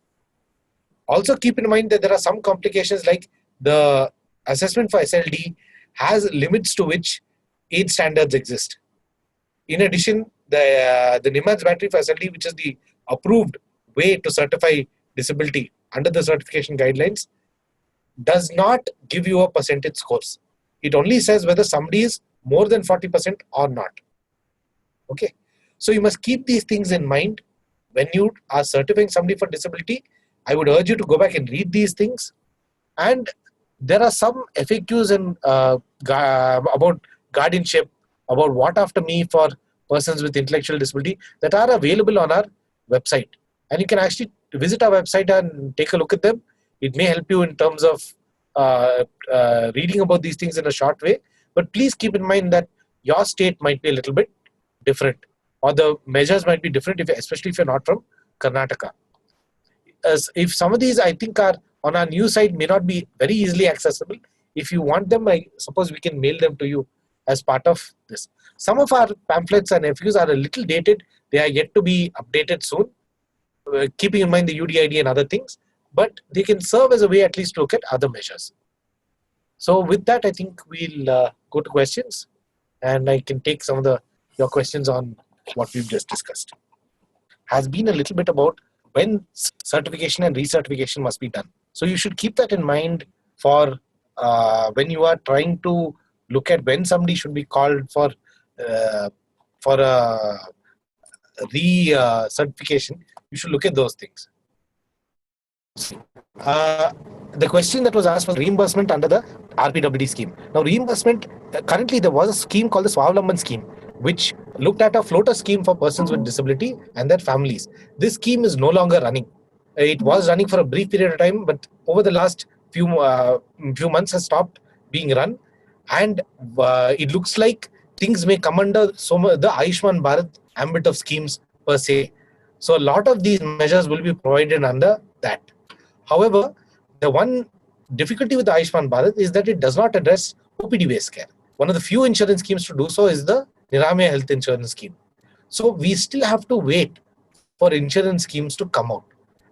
B: Also keep in mind that there are some complications, like the assessment for SLD has limits to which age standards exist. In addition, the NIMHANS battery for SLD, which is the approved way to certify disability under the certification guidelines, does not give you a percentage scores. It only says whether somebody is more than 40% or not. Okay, so you must keep these things in mind when you are certifying somebody for disability. I would urge you to go back and read these things. And there are some FAQs and about guardianship, about what after me for persons with intellectual disability, that are available on our website. And you can actually visit our website and take a look at them. It may help you in terms of reading about these things in a short way. But please keep in mind that your state might be a little bit different, or the measures might be different, especially if you're not from Karnataka. If some of these, I think, are on our new site, may not be very easily accessible. If you want them, I suppose we can mail them to you as part of this. Some of our pamphlets and FAQs are a little dated. They are yet to be updated soon, keeping in mind the UDID and other things. But they can serve as a way at least to look at other measures. So with that, I think we'll go to questions, and I can take some of your questions on what we've just discussed. Has been a little bit about when certification and recertification must be done. So you should keep that in mind for when you are trying to look at when somebody should be called for a recertification. You should look at those things. The question that was asked was reimbursement under the RPWD scheme. Now, reimbursement, currently there was a scheme called the Swavlamban scheme, which looked at a floater scheme for persons with disability and their families. This scheme is no longer running. It was running for a brief period of time, but over the last few months has stopped being run. And it looks like things may come under the Ayushman Bharat ambit of schemes per se. So a lot of these measures will be provided under that. However, the one difficulty with the Ayushman Bharat is that it does not address OPD-based care. One of the few insurance schemes to do so is the Niramaya Health Insurance Scheme. So we still have to wait for insurance schemes to come out.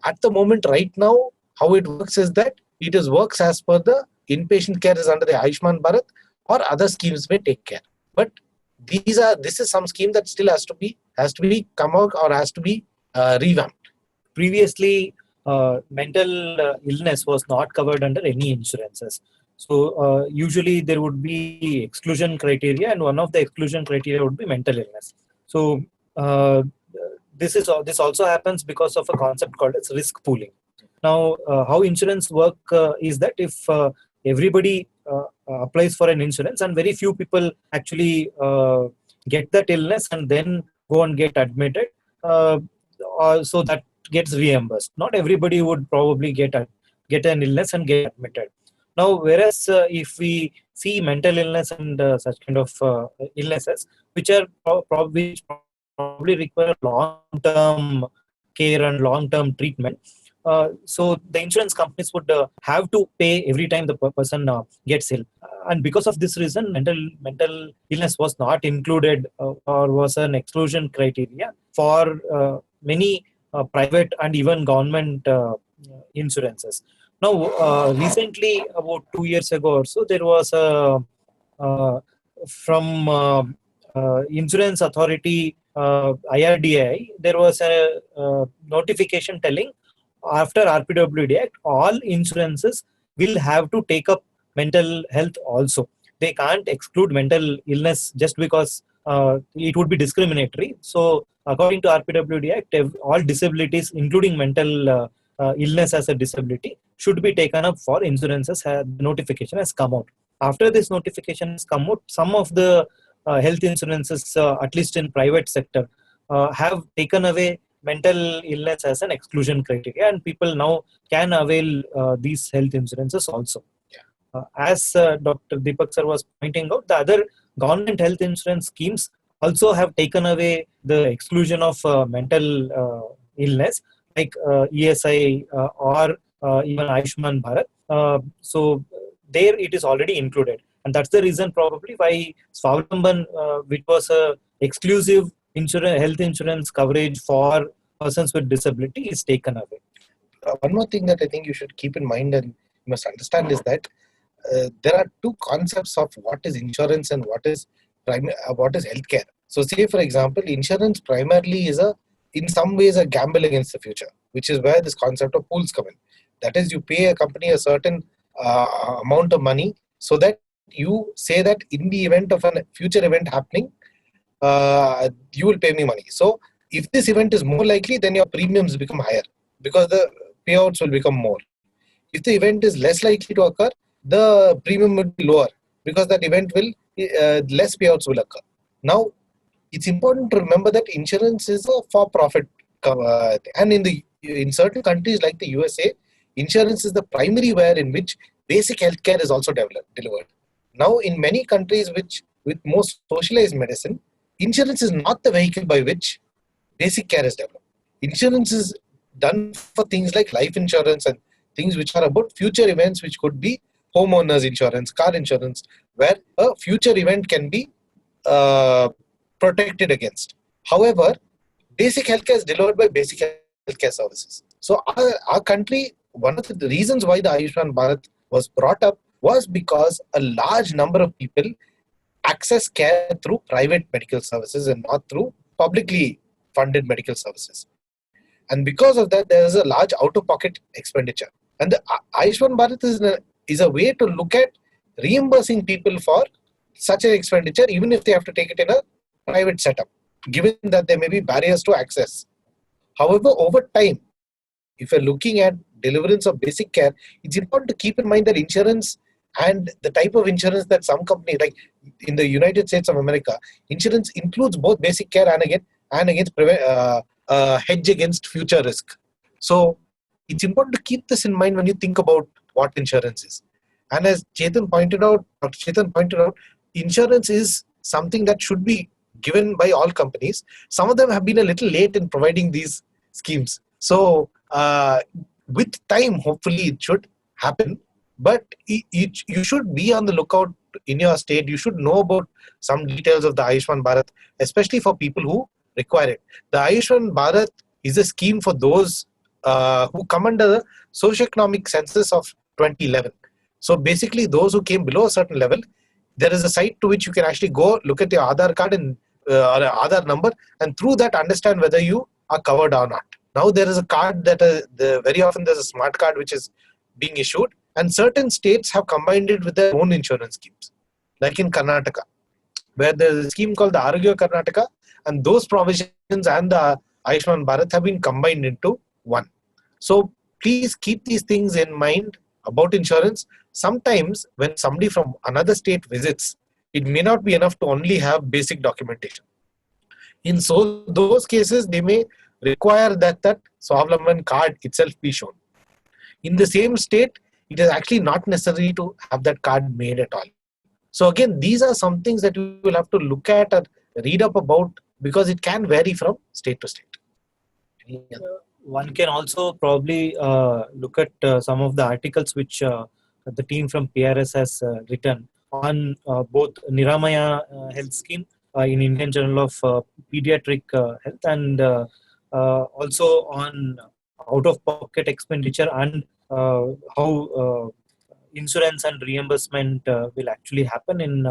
B: At the moment, right now, how it works is that it works as per the inpatient care is under the Ayushman Bharat, or other schemes may take care. But this is some scheme that still has to be come out or has to be revamped.
A: Previously, mental illness was not covered under any insurances. So usually there would be exclusion criteria, and one of the exclusion criteria would be mental illness. So this also happens because of a concept called as risk pooling. Now, how insurance work is that if everybody applies for an insurance and very few people actually get that illness and then go and get admitted, so that gets reimbursed. Not everybody would probably get an illness and get admitted. Now, whereas if we see mental illness and such kind of illnesses, which are probably require long-term care and long-term treatment, so the insurance companies would have to pay every time the person gets ill. And because of this reason, mental illness was not included or was an exclusion criteria for many private and even government insurances. Now, recently, about 2 years ago or so, there was from Insurance Authority, IRDAI, there was a notification telling after RPWD Act, all insurances will have to take up mental health also. They can't exclude mental illness just because it would be discriminatory. So, according to RPWD Act, all disabilities, including mental illness as a disability, should be taken up for insurances. The notification has come out. After this notification has come out, some of the health insurances, at least in private sector, have taken away mental illness as an exclusion criteria, and people now can avail these health insurances also. As Dr. Deepak sir was pointing out, the other government health insurance schemes also have taken away the exclusion of mental illness, like ESI or even Ayushman Bharat. So there it is already included, and that's the reason probably why Swavlamban, which was a exclusive health insurance coverage for persons with disability, is taken away.
B: One more thing that I think you should keep in mind and you must understand is that there are two concepts of what is insurance and what is healthcare. So say for example, insurance primarily is in some ways a gamble against the future, which is where this concept of pools come in. That is, you pay a company a certain amount of money so that you say that in the event of a future event happening, you will pay me money. So if this event is more likely, then your premiums become higher because the payouts will become more. If the event is less likely to occur, the premium will be lower because that event will less payouts will occur. Now, it's important to remember that insurance is a for-profit, and in certain countries like the USA, insurance is the primary way in which basic healthcare is also delivered. Now, in many countries with most socialized medicine, insurance is not the vehicle by which basic care is developed. Insurance is done for things like life insurance and things which are about future events, which could be homeowners insurance, car insurance, where a future event can be protected against. However, basic healthcare is delivered by basic healthcare services. So our country, one of the reasons why the Ayushman Bharat was brought up was because a large number of people access care through private medical services and not through publicly funded medical services. And because of that, there is a large out-of-pocket expenditure. And the Ayushman Bharat is a way to look at reimbursing people for such an expenditure, even if they have to take it in a private setup, given that there may be barriers to access. However, over time, if you're looking at deliverance of basic care, it's important to keep in mind that insurance and the type of insurance that some companies, like in the United States of America, insurance includes both basic care and against hedge against future risk. So it's important to keep this in mind when you think about what insurance is. And as Dr. Chetan pointed out, insurance is something that should be given by all companies. Some of them have been a little late in providing these schemes. So with time, hopefully it should happen. But you should be on the lookout in your state. You should know about some details of the Ayushman Bharat, especially for people who require it. The Ayushman Bharat is a scheme for those who come under the socioeconomic census of 2011. So basically, those who came below a certain level, there is a site to which you can actually go look at your Aadhaar card and or Aadhaar number, and through that understand whether you are covered or not. Now there is a card that very often there's a smart card which is being issued, and certain states have combined it with their own insurance schemes, like in Karnataka, where there's a scheme called the Arogya Karnataka, and those provisions and the Ayushman Bharat have been combined into one. So please keep these things in mind about insurance. Sometimes when somebody from another state visits, it may not be enough to only have basic documentation. In those cases, they may require that Swavlamban card itself be shown. In the same state, it is actually not necessary to have that card made at all. So again, these are some things that you will have to look at or read up about, because it can vary from state to state.
A: One can also probably look at some of the articles which the team from PRS has written on both Niramaya Health Scheme in Indian Journal of Pediatric Health, and also on out-of-pocket expenditure and how insurance and reimbursement will actually happen in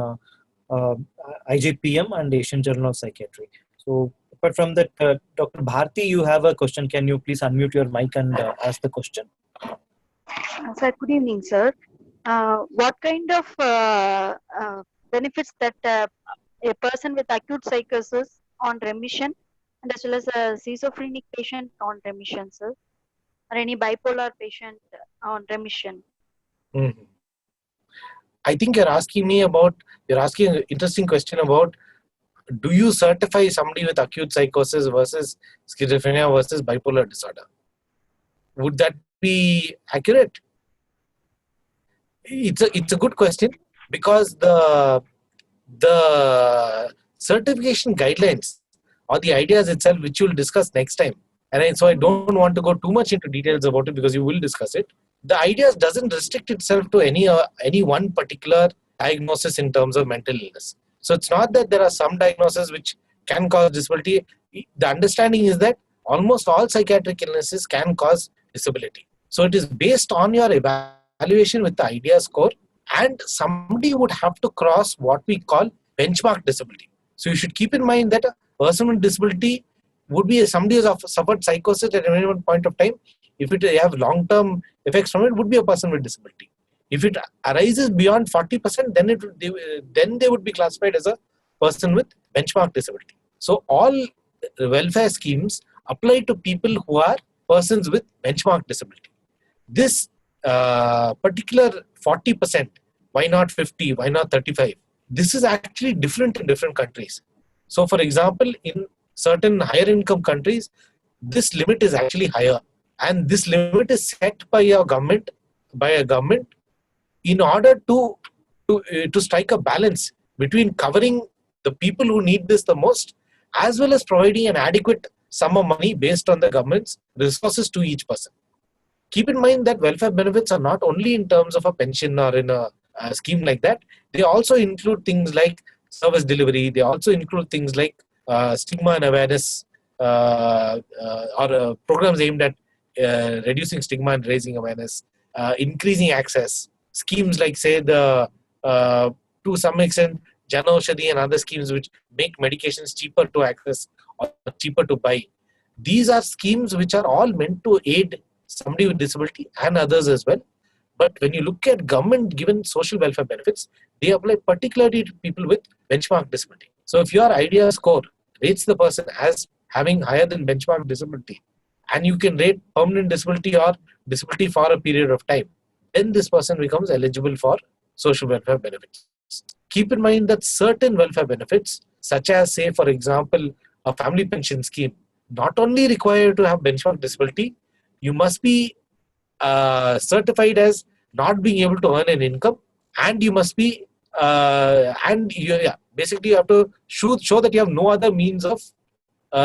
A: IJPM and Asian Journal of Psychiatry. So apart from that, Dr. Bharti, you have a question. Can you please unmute your mic and ask the question?
C: Sir, good evening, sir. What kind of benefits that a person with acute psychosis on remission, and as well as a schizophrenic patient on remission, sir? or any bipolar patient on remission?
B: Mhm. I think you're asking an interesting question about, do you certify somebody with acute psychosis versus schizophrenia versus bipolar disorder? Would that be accurate? It's a good question, because the certification guidelines or the ideas itself, which you'll discuss next time, so I don't want to go too much into details about it because you will discuss it. The ideas doesn't restrict itself to any one particular diagnosis in terms of mental illness. So it's not that there are some diagnoses which can cause disability. The understanding is that almost all psychiatric illnesses can cause disability. So it is based on your evaluation with the idea score, and somebody would have to cross what we call benchmark disability. So you should keep in mind that a person with disability would be somebody who has suffered psychosis at any one point of time. If it have long-term effects from it, would be a person with disability. If it arises beyond 40%, then they would be classified as a person with benchmark disability. So all welfare schemes apply to people who are persons with benchmark disability. This particular 40%, why not 50, why not 35? This is actually different in different countries. So for example, in certain higher income countries, this limit is actually higher. And this limit is set by a government in order to strike a balance between covering the people who need this the most, as well as providing an adequate sum of money based on the government's resources to each person. Keep in mind that welfare benefits are not only in terms of a pension or in a scheme like that. They also include things like service delivery. They also include things like stigma and awareness, or programs aimed at reducing stigma and raising awareness, increasing access. Schemes like, say, to some extent, Jan Aushadhi and other schemes which make medications cheaper to access or cheaper to buy. These are schemes which are all meant to aid somebody with disability and others as well. But when you look at government given social welfare benefits, they apply particularly to people with benchmark disability. So if your idea score rates the person as having higher than benchmark disability, and you can rate permanent disability or disability for a period of time, then this person becomes eligible for social welfare benefits. Keep in mind that certain welfare benefits, such as, say, for example, a family pension scheme, not only require to have benchmark disability, you must be certified as not being able to earn an income, and you must be basically you have to show that you have no other means of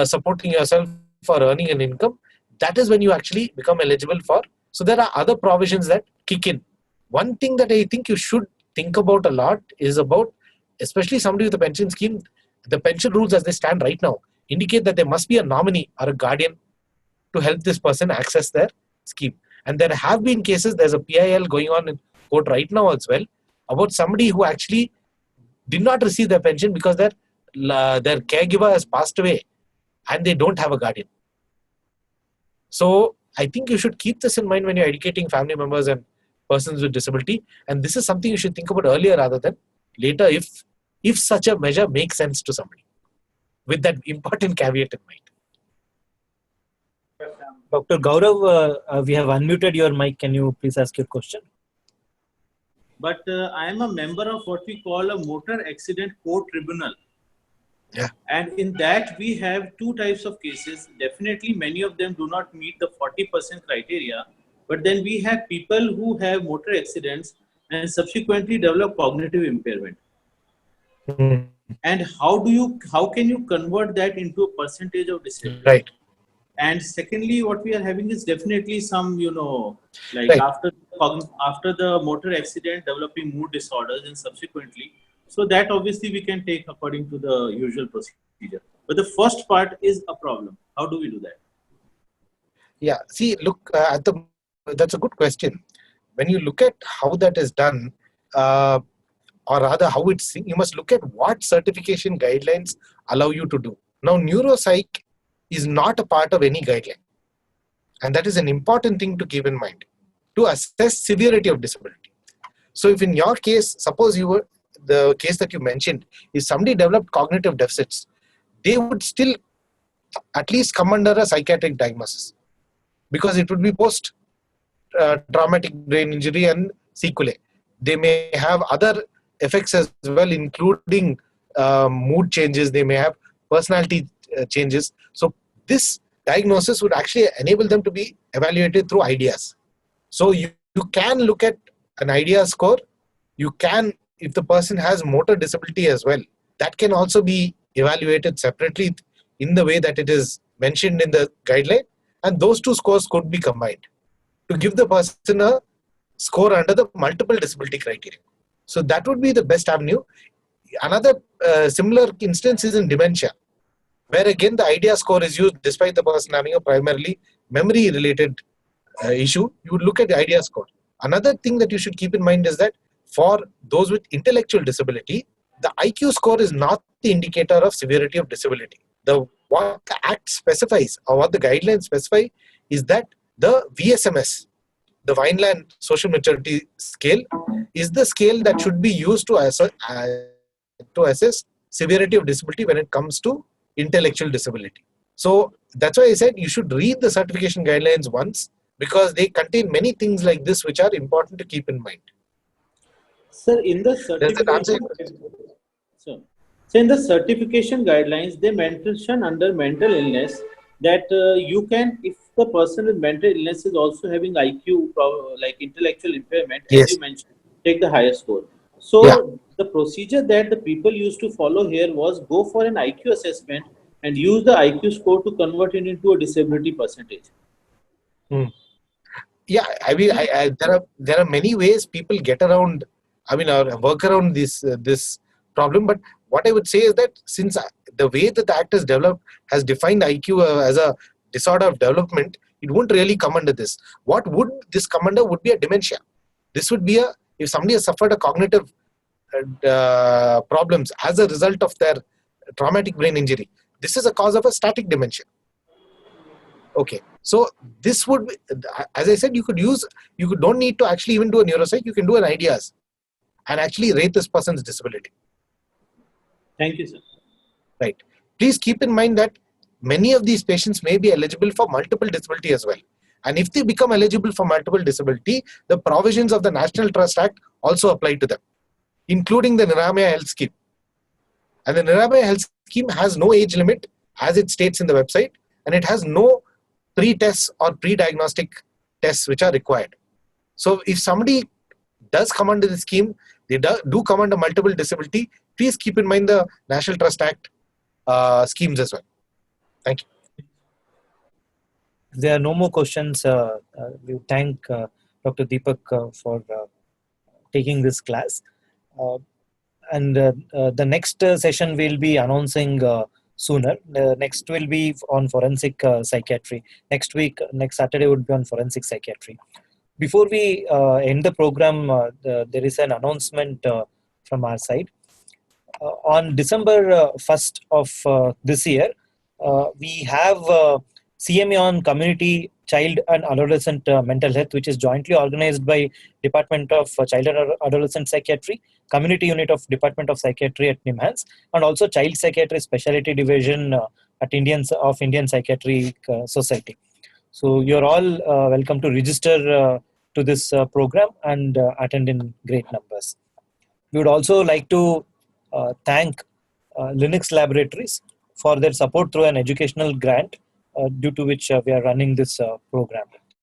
B: supporting yourself for earning an income. That is when you actually become eligible for. So there are other provisions that kick in. One thing that I think you should think about a lot is about, especially somebody with a pension scheme, the pension rules as they stand right now indicate that there must be a nominee or a guardian to help this person access their scheme. And there have been cases, there's a PIL going on in court right now as well, about somebody who actually did not receive their pension because their caregiver has passed away and they don't have a guardian. So I think you should keep this in mind when you're educating family members and persons with disability. And this is something you should think about earlier rather than later if such a measure makes sense to somebody, with that important caveat in mind.
A: Dr. Gaurav, we have unmuted your mic. Can you please ask your question?
D: But I am a member of what we call a motor accident court tribunal.
B: Yeah.
D: And in that we have two types of cases. Definitely many of them do not meet the 40% criteria. But then we have people who have motor accidents and subsequently develop cognitive impairment.
B: Mm.
D: And how can you convert that into a percentage of disability?
B: Right.
D: And secondly, what we are having is definitely some, like
B: right.
D: after the motor accident, developing mood disorders and subsequently. So that obviously we can take according to the usual procedure. But the first part is a problem. How do we do that?
B: Yeah. See, look, that's a good question. When you look at how that is done, or rather how it's, you must look at what certification guidelines allow you to do. Now, neuropsych is not a part of any guideline. And that is an important thing to keep in mind to assess severity of disability. So if in your case, suppose the case that you mentioned is somebody developed cognitive deficits, they would still at least come under a psychiatric diagnosis. because it would be post traumatic brain injury and sequelae. They may have other effects as well, including mood changes. They may have personality changes. So this diagnosis would actually enable them to be evaluated through ideas. So you can look at an idea score. You can, if the person has motor disability as well, that can also be evaluated separately in the way that it is mentioned in the guideline, and those two scores could be combined to give the person a score under the multiple disability criteria. So that would be the best avenue. Another similar instance is in dementia, where again the idea score is used despite the person having a primarily memory related issue. You would look at the idea score. Another thing that you should keep in mind is that for those with intellectual disability, the IQ score is not the indicator of severity of disability. What the Act specifies, or what the guidelines specify, is that the VSMS, the Vineland Social Maturity Scale, is the scale that should be used to assess severity of disability when it comes to intellectual disability. So that's why I said you should read the certification guidelines once, because they contain many things like this which are important to keep in mind.
D: Sir, in the
B: Does that answer your
D: certification, so in the certification guidelines, they mention under mental illness that you can, if the person with mental illness is also having IQ, like intellectual impairment, as
B: Yes.
D: you mentioned, take the higher score. So
B: Yeah.
D: the procedure that the people used to follow here was go for an IQ assessment and use the IQ score to convert it into a disability percentage.
B: Yeah, I mean, there are many ways people get around, or work around this problem. But what I would say is that since the way that the Act is developed has defined IQ as a disorder of development, it won't really come under this. What would this come under would be a dementia. This would be if somebody has suffered a cognitive problems as a result of their traumatic brain injury. This is a cause of a static dementia. Okay, so this would be, as I said, you don't need to actually even do a neuropsych. You can do an ideas and actually rate this person's disability.
D: Thank you, sir.
B: Right. Please keep in mind that many of these patients may be eligible for multiple disability as well. And if they become eligible for multiple disability, the provisions of the National Trust Act also apply to them, including the Niramaya Health Scheme. And the Niramaya Health Scheme has no age limit, as it states in the website, and it has no pre-tests or pre-diagnostic tests which are required. So if somebody does come under the scheme, they do come under multiple disability, please keep in mind the National Trust Act schemes as well. Thank you.
A: If there are no more questions, we thank Dr. Deepak for taking this class. And the next session we'll be announcing sooner. Next will be on forensic psychiatry. Next Saturday would be on forensic psychiatry. Before we end the program, there is an announcement from our side. On December 1st of this year, we have CMA on community, child and adolescent mental health, which is jointly organized by Department of Child and Adolescent Psychiatry, Community Unit of Department of Psychiatry at NIMHANS, and also Child Psychiatry Specialty Division at Indian Psychiatric Society. So you're all welcome to register to this program and attend in great numbers. We would also like to thank Linux Laboratories for their support through an educational grant, due to which we are running this program.